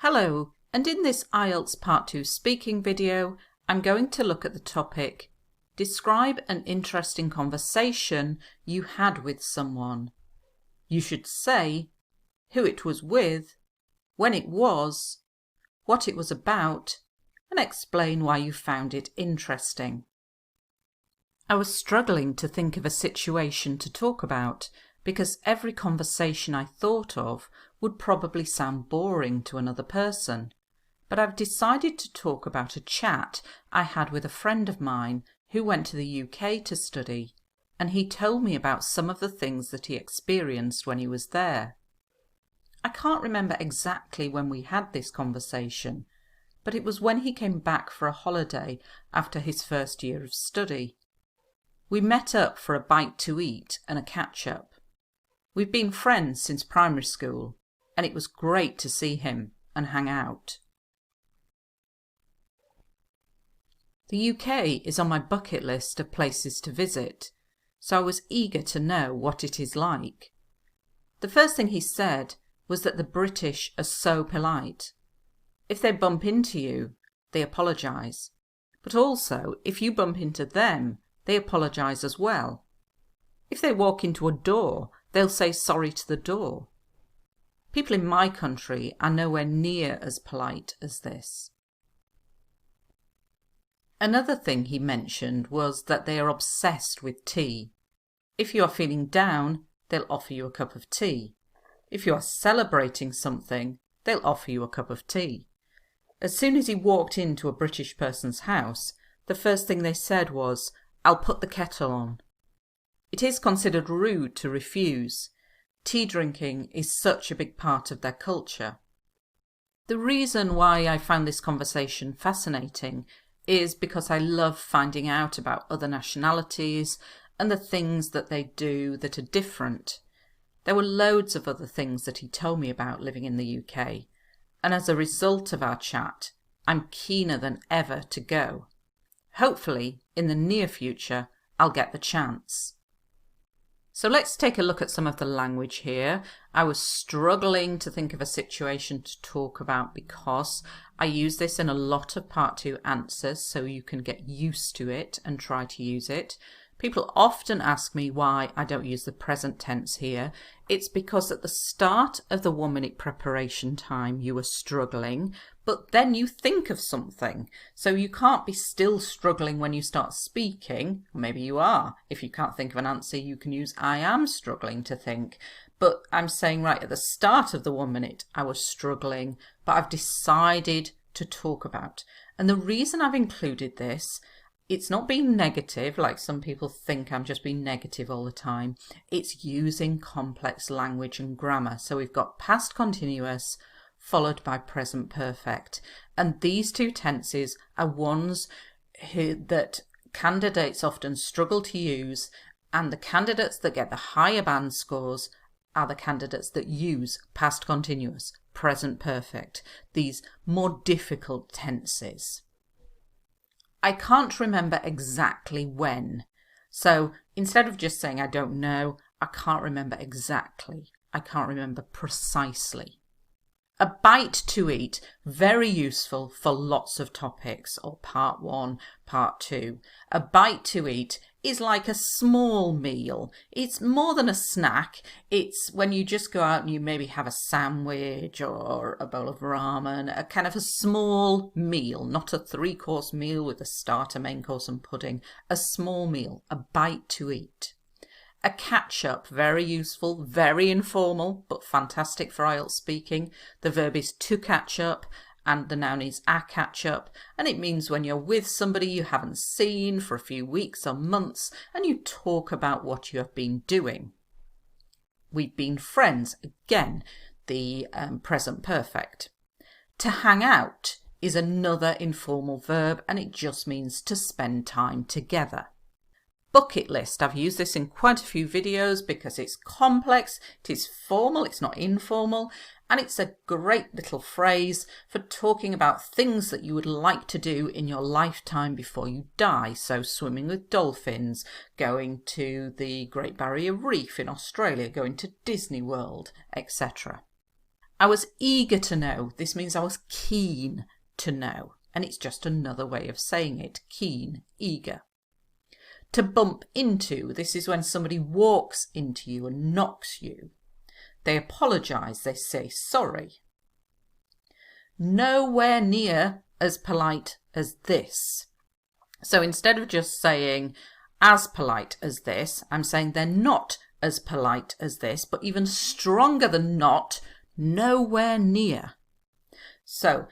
Hello, and in this IELTS Part 2 speaking video, I'm going to look at the topic, describe an interesting conversation you had with someone. You should say who it was with, when it was, what it was about, and explain why you found it interesting. I was struggling to think of a situation to talk about because every conversation I thought of would probably sound boring to another person. But I've decided to talk about a chat I had with a friend of mine who went to the UK to study, and he told me about some of the things that he experienced when he was there. I can't remember exactly when we had this conversation, but it was when he came back for a holiday after his first year of study. We met up for a bite to eat and a catch-up. We've been friends since primary school, and it was great to see him and hang out. The UK is on my bucket list of places to visit, so I was eager to know what it is like. The first thing he said was that the British are so polite. If they bump into you, they apologise. But also, if you bump into them, they apologise as well. If they walk into a door, they'll say sorry to the door. People in my country are nowhere near as polite as this. Another thing he mentioned was that they are obsessed with tea. If you are feeling down, they'll offer you a cup of tea. If you are celebrating something, they'll offer you a cup of tea. As soon as he walked into a British person's house, the first thing they said was, "I'll put the kettle on." It is considered rude to refuse. Tea drinking is such a big part of their culture. The reason why I found this conversation fascinating is because I love finding out about other nationalities and the things that they do that are different. There were loads of other things that he told me about living in the UK, and as a result of our chat, I'm keener than ever to go. Hopefully, in the near future, I'll get the chance. So let's take a look at some of the language here. I was struggling to think of a situation to talk about because I use this in a lot of Part 2 answers, so you can get used to it and try to use it. People often ask me why I don't use the present tense here. It's because at the start of the 1 minute preparation time you were struggling, but then you think of something. So you can't be still struggling when you start speaking. Maybe you are. If you can't think of an answer, you can use I am struggling to think. But I'm saying right at the start of the 1 minute I was struggling, but I've decided to talk about. And the reason I've included this, it's not being negative, like some people think I'm just being negative all the time. It's using complex language and grammar. So we've got past continuous followed by present perfect. And these two tenses are ones that candidates often struggle to use, and the candidates that get the higher band scores are the candidates that use past continuous, present perfect, these more difficult tenses. I can't remember exactly when, so instead of just saying I don't know, I can't remember exactly. I can't remember precisely. A bite to eat, very useful for lots of topics, or Part 1, Part 2. A bite to eat is like a small meal. It's more than a snack. It's when you just go out and you maybe have a sandwich or a bowl of ramen, a kind of a small meal, not a 3-course meal with a starter, main course and pudding. A small meal, a bite to eat. A catch-up, very useful, very informal, but fantastic for IELTS speaking. The verb is to catch up, and the noun is a catch up, and it means when you're with somebody you haven't seen for a few weeks or months, and you talk about what you have been doing. We've been friends, again, the present perfect. To hang out is another informal verb, and it just means to spend time together. Bucket list. I've used this in quite a few videos because it's complex, it is formal, it's not informal, and it's a great little phrase for talking about things that you would like to do in your lifetime before you die. So swimming with dolphins, going to the Great Barrier Reef in Australia, going to Disney World, etc. I was eager to know. This means I was keen to know. And it's just another way of saying it. Keen, eager. To bump into. This is when somebody walks into you and knocks you. They apologise. They say sorry. Nowhere near as polite as this. So instead of just saying as polite as this, I'm saying they're not as polite as this, but even stronger than not, nowhere near. So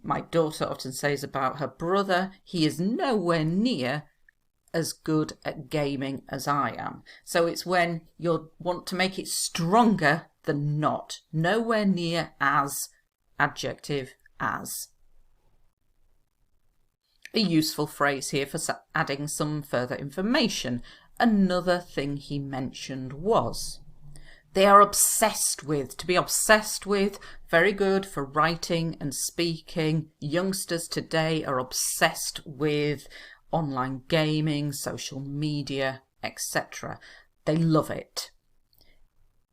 my daughter often says about her brother, he is nowhere near as good at gaming as I am. So it's when you want to make it stronger than not. Nowhere near as, adjective as. A useful phrase here for adding some further information. Another thing he mentioned was, they are obsessed with. To be obsessed with, very good for writing and speaking. Youngsters today are obsessed with online gaming, social media, etc. They love it.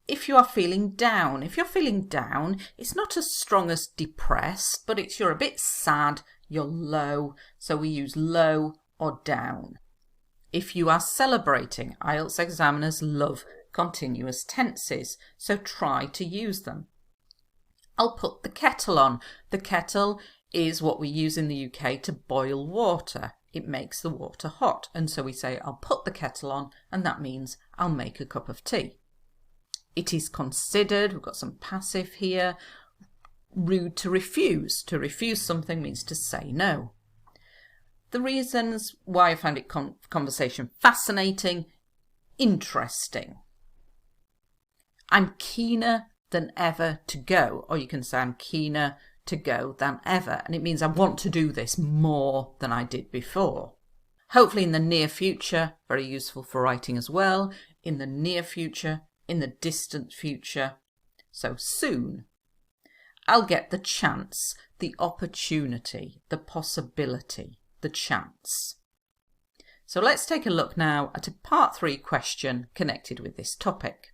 If you are feeling down, it's not as strong as depressed, but you're a bit sad, you're low, so we use low or down. If you are celebrating, IELTS examiners love continuous tenses, so try to use them. I'll put the kettle on. The kettle is what we use in the UK to boil water. It makes the water hot, and so we say I'll put the kettle on, and that means I'll make a cup of tea. It is considered, we've got some passive here, rude to refuse. To refuse something means to say no. The reasons why I found it conversation fascinating, interesting. I'm keener than ever to go, or you can say I'm keener to go than ever, and it means I want to do this more than I did before. Hopefully in the near future, very useful for writing as well, in the near future, in the distant future, so soon. I'll get the chance, the opportunity, the possibility, the chance. So let's take a look now at a part 3 question connected with this topic.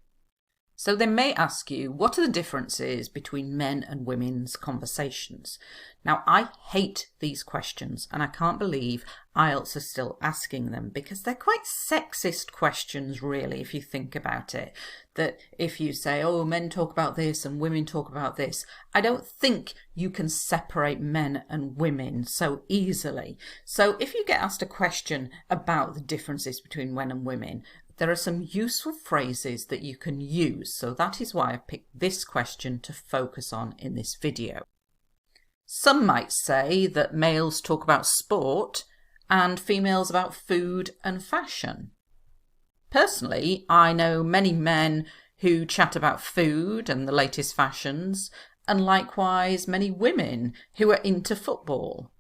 So they may ask you, what are the differences between men and women's conversations? Now, I hate these questions, and I can't believe IELTS are still asking them, because they're quite sexist questions, really, if you think about it. That if you say, oh, men talk about this and women talk about this, I don't think you can separate men and women so easily. So if you get asked a question about the differences between men and women, there are some useful phrases that you can use, so that is why I picked this question to focus on in this video. Some might say that males talk about sport and females about food and fashion. Personally, I know many men who chat about food and the latest fashions, and likewise many women who are into football.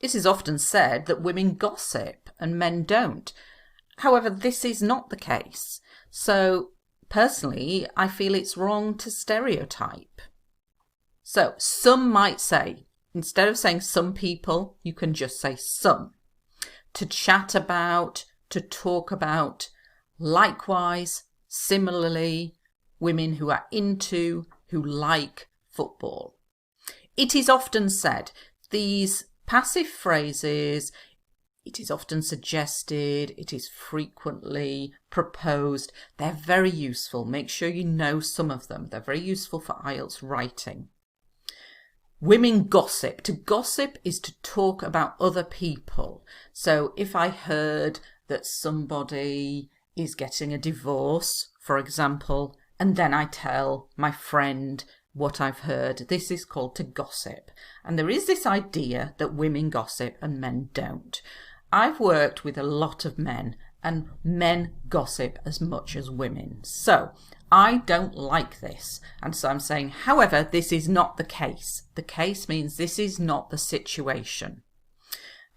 It is often said that women gossip and men don't. However, this is not the case. So, personally, I feel it's wrong to stereotype. So, some might say, instead of saying some people, you can just say some. To chat about, to talk about, likewise, similarly, women who are into, who like football. It is often said, these passive phrases, it is often suggested, it is frequently proposed. They're very useful. Make sure you know some of them. They're very useful for IELTS writing. Women gossip. To gossip is to talk about other people. So if I heard that somebody is getting a divorce, for example, and then I tell my friend what I've heard, this is called to gossip. And there is this idea that women gossip and men don't. I've worked with a lot of men, and men gossip as much as women. So I don't like this. And so I'm saying, however, this is not the case. The case means this is not the situation.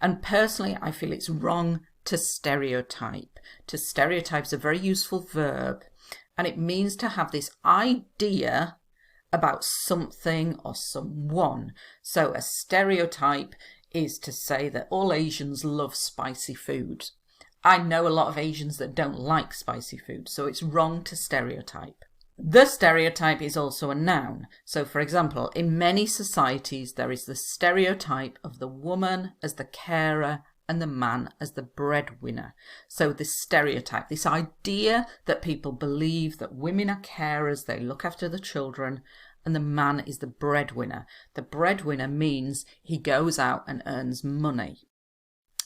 And personally, I feel it's wrong to stereotype. To stereotype is a very useful verb, and it means to have this idea about something or someone. So a stereotype is to say that all Asians love spicy food. I know a lot of Asians that don't like spicy food, so it's wrong to stereotype. The stereotype is also a noun. So, for example, in many societies, there is the stereotype of the woman as the carer and the man as the breadwinner. So this stereotype, this idea that people believe that women are carers, they look after the children, and the man is the breadwinner. The breadwinner means he goes out and earns money.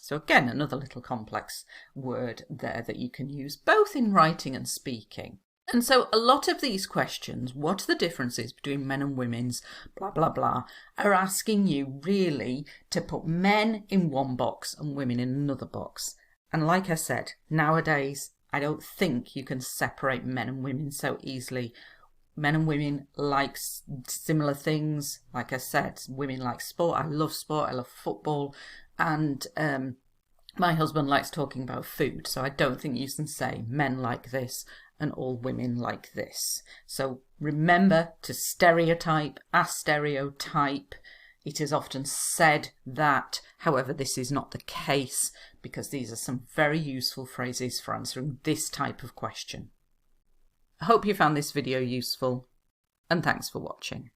So again, another little complex word there that you can use both in writing and speaking. And so a lot of these questions, what are the differences between men and women's, blah, blah, blah, are asking you really to put men in one box and women in another box. And like I said, nowadays, I don't think you can separate men and women so easily. Men and women like similar things. Like I said, women like sport. I love sport. I love football. And my husband likes talking about food. So I don't think you can say men like this and all women like this. So remember to stereotype, astereotype. It is often said that, however, this is not the case because these are some very useful phrases for answering this type of question. I hope you found this video useful, and thanks for watching.